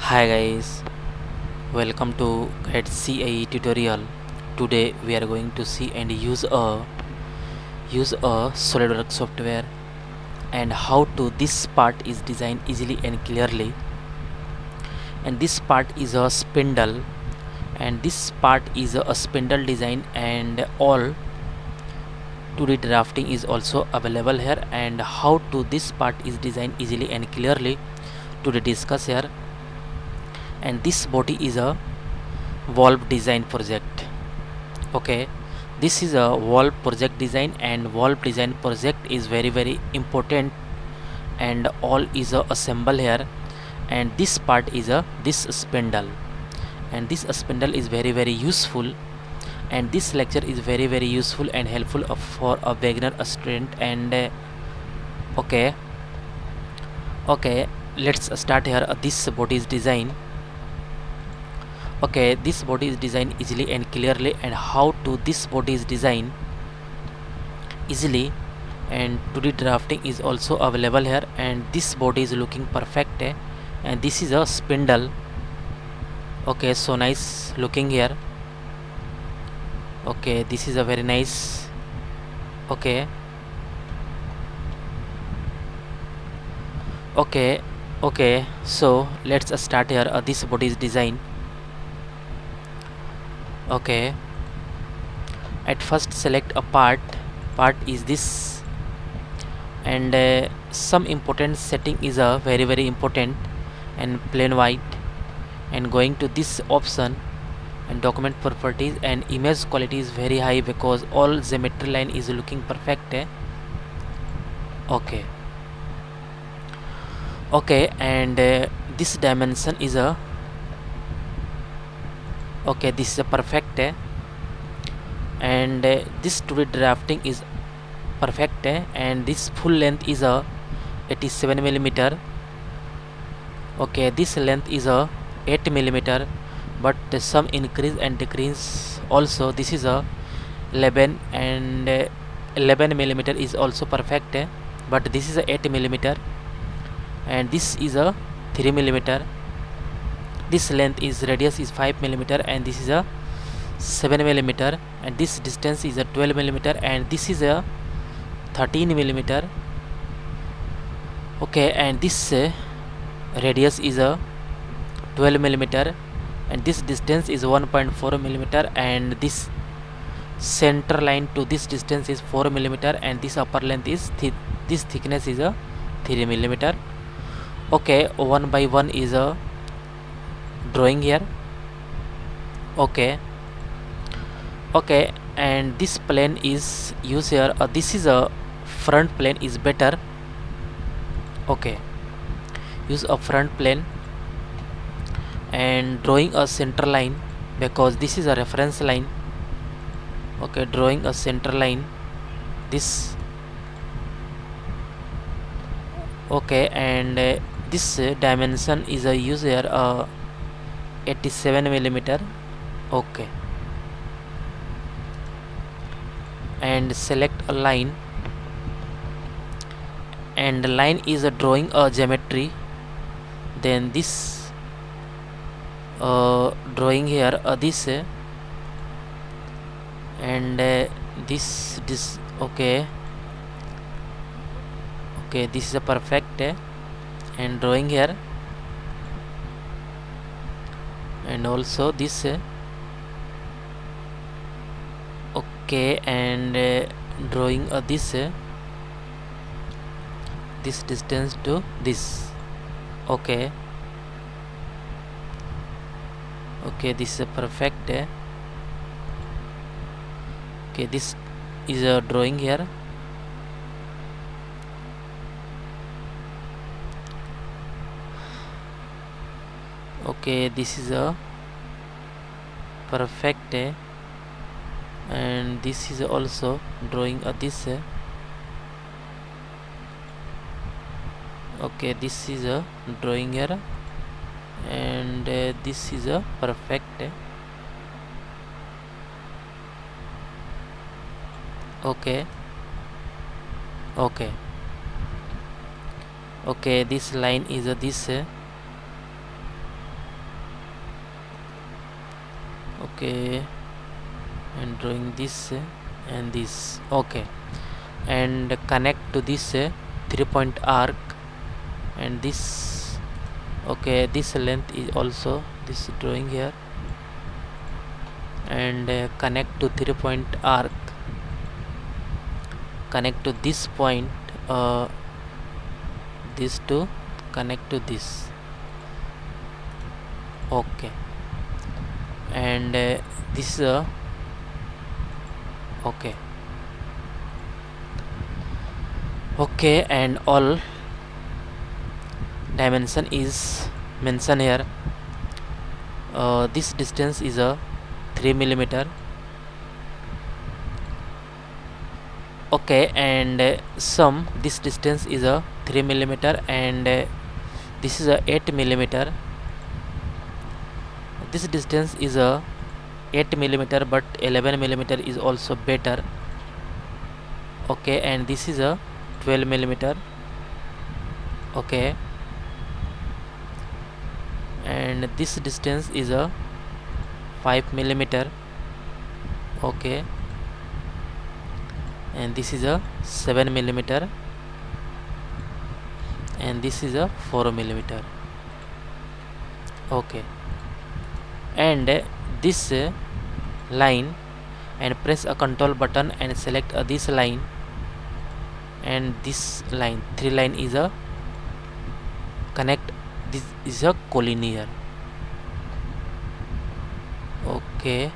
Hi guys, welcome to CAE tutorial. Today we are going to see and use a Solidworks software and how to this part is designed easily and clearly. And this part is a spindle, and this part is a spindle design, and all 2D drafting is also available here. And how to this part is designed easily and clearly to discuss here. And this body is a valve design project. Okay, this is a valve project design, and valve design project is very important, and all is a assemble here. And this part is a this spindle, and this spindle is very useful, and this lecture is very useful and helpful for a beginner, a student. And okay, let's start here. This body is design. Okay, this body is designed easily and clearly, and how to this body is designed easily, and 2D drafting is also available here. And this body is looking perfect, and this is a spindle. Okay, so nice looking here. Okay, this is a very nice. Okay, so let's start here. This body is designed. Okay, at first select a part is this, and some important setting is a very important, and plain white, and going to this option and document properties, and image quality is very high because all geometry line is looking perfect. Okay, and this dimension is a this is a perfect, and this 2D drafting is perfect, and this full length is a 87 millimeter. Okay, this length is a 8 millimeter, but some increase and decrease also. This is a 11, and 11 millimeter is also perfect, but this is a 8 millimeter, and this is a 3 millimeter. This length is radius is 5 millimeter, and this is a 7 millimeter, and this distance is a 12 millimeter, and this is a 13 millimeter. Okay, and this radius is a 12 millimeter, and this distance is 1.4 millimeter, and this center line to this distance is 4 millimeter, and this upper length is this thickness is a 3 millimeter. Okay, one by one is a drawing here. Okay, and this plane is used here. This is a front plane is better. Okay, use a front plane and drawing a center line because this is a reference line. Okay, drawing a center line this. Okay, and this dimension is a use here 87 millimeter. Okay, and select a line, and the line is a drawing a geometry. Then this drawing here this and this okay, this is a perfect, and drawing here, and also this okay, and drawing this this distance to this. Okay, this is a perfect. Okay, this is a drawing here. Okay, this is a perfect, and this is also drawing this. Okay, this is a drawing here, and this is a perfect. Okay, this line is this okay, and drawing this and this. Okay, and connect to this 3-point arc, and this, okay, this length is also this drawing here, and connect to 3-point arc, connect to this point, this to connect to this. Okay, and this okay, okay, and all dimension is mentioned here. This distance is a 3 millimeter. Okay, and this distance is a 3 millimeter, and this is a 8 millimeter. This distance is a 8 millimeter, but 11 millimeter is also better. Okay, and this is a 12 millimeter. Okay, and this distance is a 5 millimeter. Okay, and this is a 7 millimeter, and this is a 4 millimeter. Okay, and this line, and press a control button and select this line, and this line, 3 line is a connect, this is a collinear. Okay,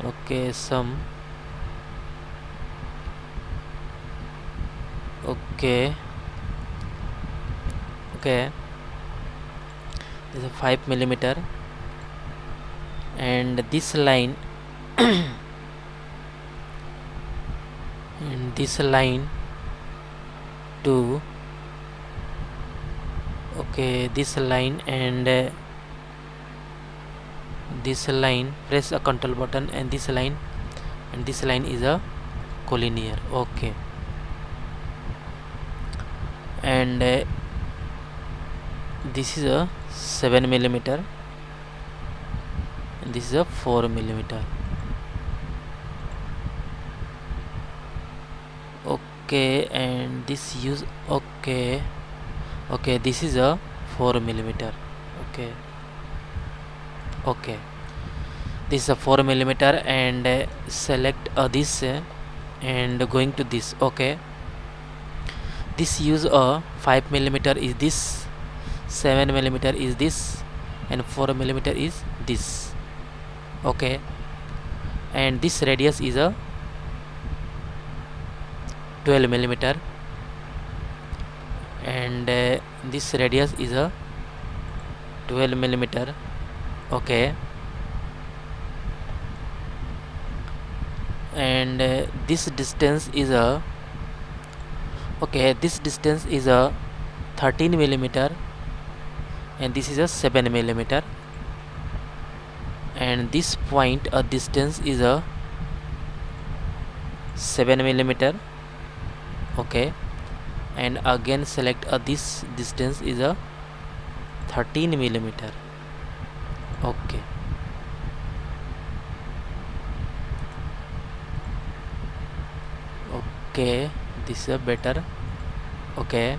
okay, some, okay, okay, this is a 5 millimeter, and this line and this line to, okay, this line, and this line, press a control button, and this line is a collinear. Okay, and this is a 7 millimeter, and this is a 4 millimeter. Okay, and this use, okay, okay, this is a 4 millimeter. Okay, okay, this is a 4 millimeter, and select this and going to this. Okay, this use a 5 millimeter is this, 7 millimeter is this, and 4 millimeter is this. Okay, and this radius is a 12 millimeter, and this radius is a 12 millimeter. Okay, and this distance is a, okay, this distance is a 13 millimeter, and this is a 7 millimeter, and this point a distance is a 7 millimeter. Okay, and again select this distance is a 13 millimeter. Okay, okay, this is better. Okay,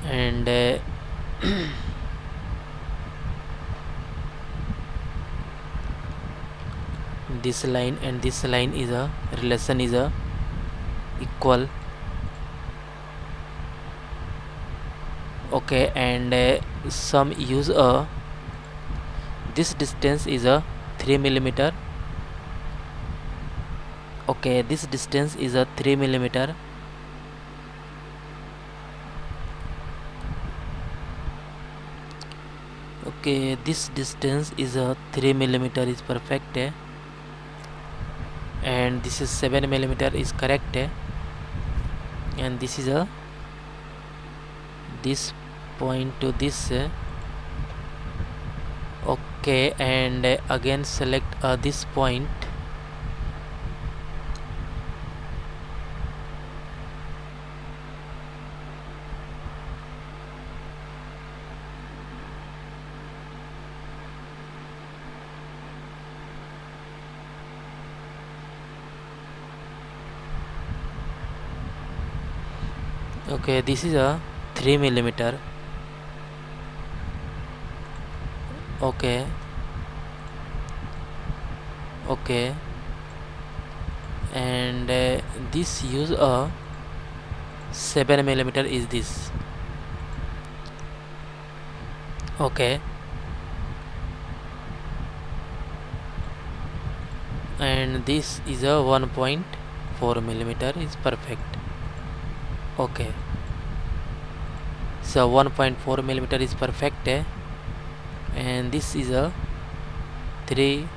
and this line and this line is a relation is a equal. Okay, and some use a, this distance is a 3 millimeter. Okay, this distance is a 3 millimeter. Okay, this distance is a 3 millimeter is perfect, and this is 7 millimeter is correct, and this is a, this point to this. Okay, and again select this point, Okay, this is a 3 millimeter. Okay, okay, and this use a 7 millimeter is this. Okay, and this is a 1.4 millimeter is perfect. Okay, so 1.4 millimeter is perfect, and this is a 3,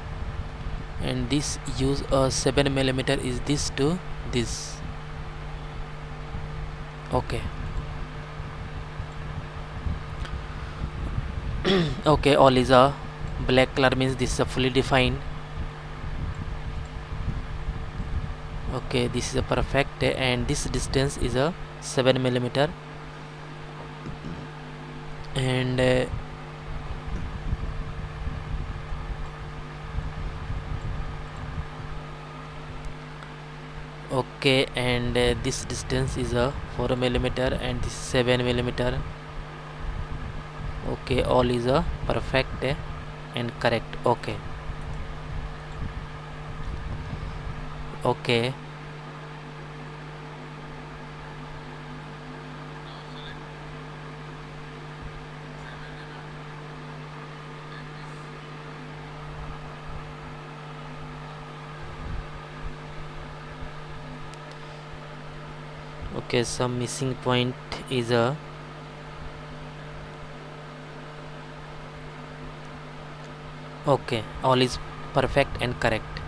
and this use a 7 millimeter is this to this. Okay. Okay, all is a black color means this is a fully defined. Okay, this is a perfect, and this distance is a 7 millimeter, and okay, and this distance is a 4 millimeter, and this 7 millimeter. Okay, all is a perfect and correct. Okay, okay, okay, some missing point is a okay, all is perfect and correct,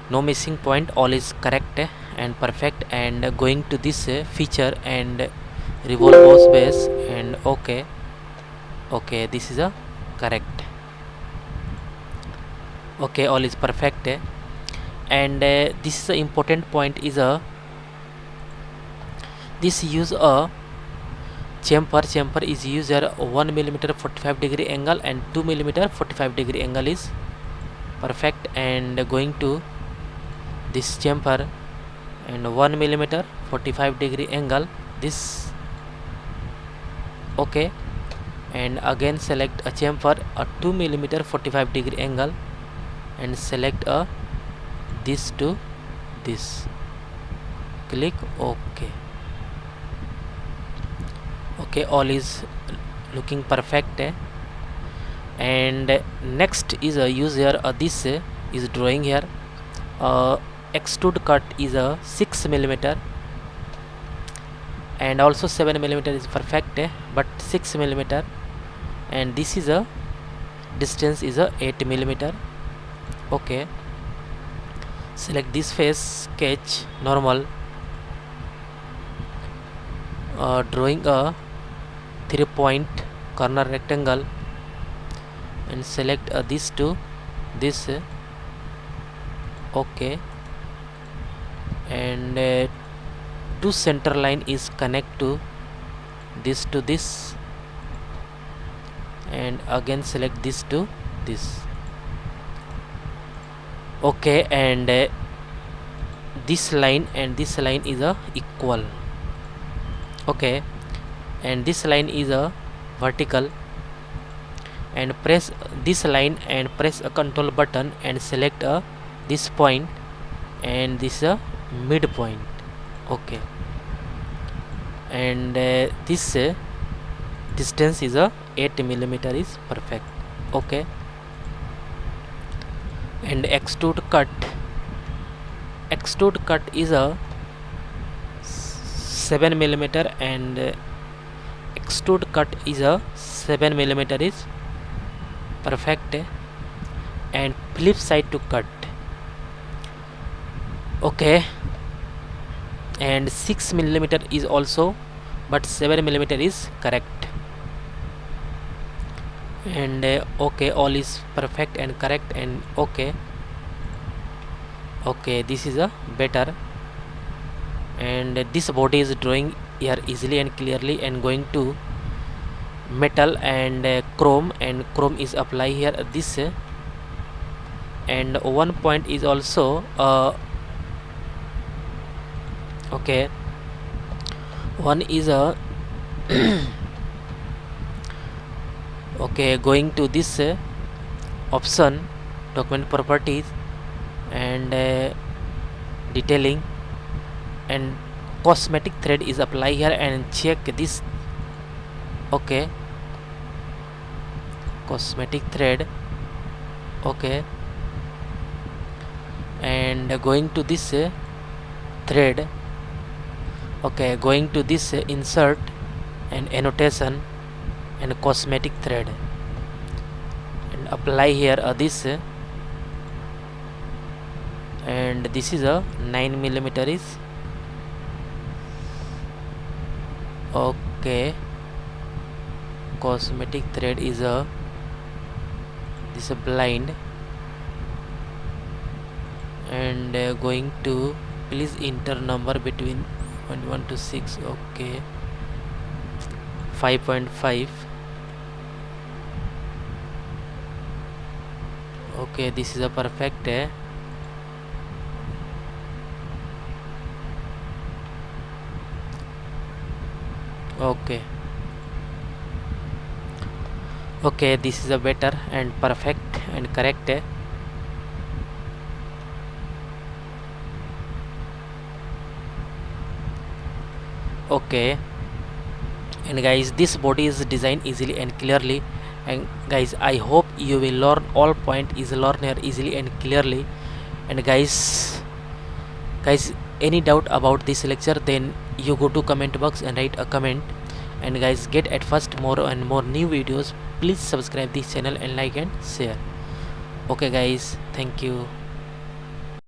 no missing point, all is correct and perfect, and going to this feature and revolve boss base, and okay, okay, this is a correct. Okay, all is perfect, and this is a important point is a this use a chamfer is user 1 millimeter 45-degree angle and 2 millimeter 45-degree angle is perfect, and going to this chamfer and 1 millimeter 45-degree angle this. Okay, and again select a chamfer a 2 millimeter 45-degree angle and select a this to this, click OK. Okay, all is looking perfect, and next is a user this is drawing here extrude cut is a 6 millimeter, and also 7 millimeter is perfect, but 6 millimeter, and this is a distance is a 8 millimeter. Okay, select this face, sketch normal, drawing a 3-point corner rectangle, and select this to this. Okay, and two center line is connect to this, and again select this to this. Okay, and this line and this line is a equal. Okay, and this line is a vertical, and press this line and press a control button and select this point, and this is a midpoint. Okay, and this distance is a 8 millimeter is perfect. Okay, and extrude cut is a 7 millimeter, and extrude cut is a 7 millimeter is perfect, and flip side to cut. Okay, and 6 millimeter is also, but 7 millimeter is correct, and okay, all is perfect and correct, and okay, okay, this is a better, and this body is drawing here easily and clearly, and going to metal and chrome, and chrome is apply here this, and one point is also okay, One is a okay, going to this option, document properties, and detailing, and cosmetic thread is apply here, and check this. Okay, cosmetic thread. Okay, and going to this thread. Okay, going to this insert and annotation and cosmetic thread, and apply here this and this is a 9mm is okay. Cosmetic thread is a this a blind, and going to please enter number between 1 to 6. Okay, 5.5. okay, this is a perfect okay, okay, this is a better and perfect and correct okay. And guys, this body is designed easily and clearly, and guys, I hope you will learn all point is learn here easily and clearly. And guys, any doubt about this lecture, then you go to comment box and write a comment. And guys, get at first more and more new videos. Please subscribe this channel and like and share. Okay guys, thank you.